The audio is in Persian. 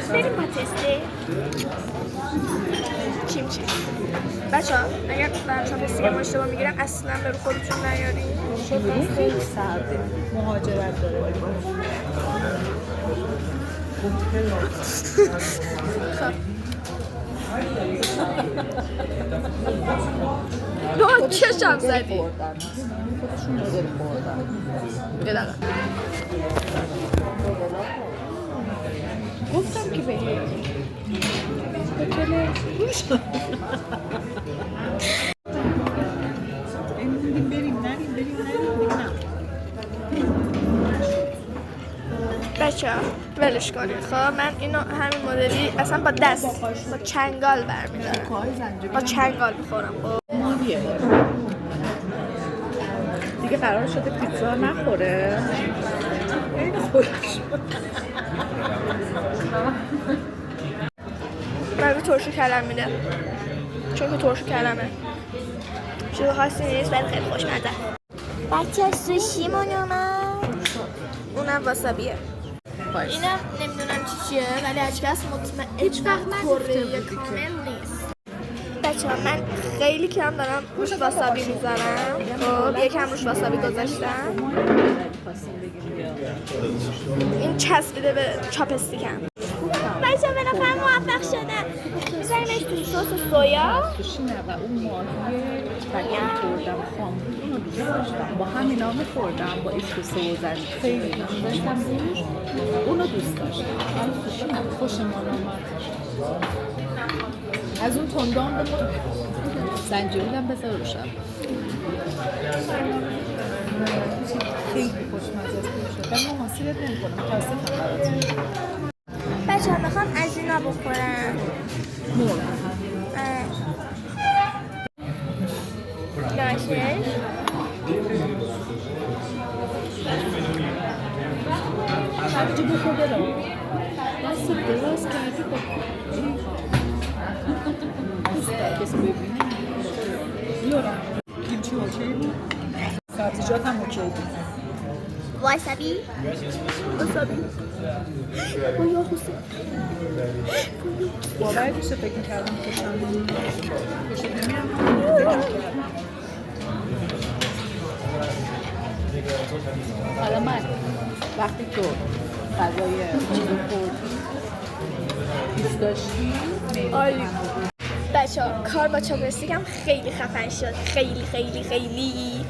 بریم پاتسته کیمچی. بچه ها اگر برای چاپستیک هم اشتباه میگیرم اصلا به رو خودتون نیاریم. خیلی سرده، مهاجرت داره. با چشم زدی خودشون مدل خوردن. یه دقیقه گفتم که بهی هتل بریم نریم بچه ها ولش کنید. خب من اینو همین مدلی اصلا با دست با چنگال برمیدارم، با چنگال میخورم. خب مالیه دیگه قرار شده پیتزا نخوره. خیلی خوش من به ترشی کلم میده چون که ترشی کلمه چیز خاصی نیست ولی خیلی خوشمزه. بچه سوشیمون اومد، اونم واسابیه. اینم نمیدونم چیه ولی هیچکس مطمئن هیچ وقت کره کامل نیست. بچه ها من خیلی کم دارم روش واسابی میذارم. خب یکم روش واسابی گذاشتم. این چسبیده به چاپستیکم. بچه ها بالاخره موفق شدم. میذاریمش توی سس سویا. سوشی نه و اون ماهی بگم خوردم خام اونو دوست داشتم، با همینا می‌خوردم با این سس وزنی خیلی دوست داشتم روش، اونو دوست داشتم. سوشی نه خوشم آمد. از اون تندام بمون زنجبیلم بذار روشم. خیلی خوشمزه است. من محاسبت نمی‌کنم متاسفم براتون. بچه ها میخوام از اینا بخورم. داشتش هرچی بخور برم دست دراز کردی با کسی ببینه بیارم. کیمچی اوکی بود، سبزیجات هم اوکی بود. واسابی واسابی بویا حسین باور میشه فکر می‌کردم خوشم نمیاد. حالا من وقتی تو غذای چیزو خوردی دوست داشتی عالی. بچه ها کار با چاپستیک هم خیلی خفن شد. خیلی خیلی خیلی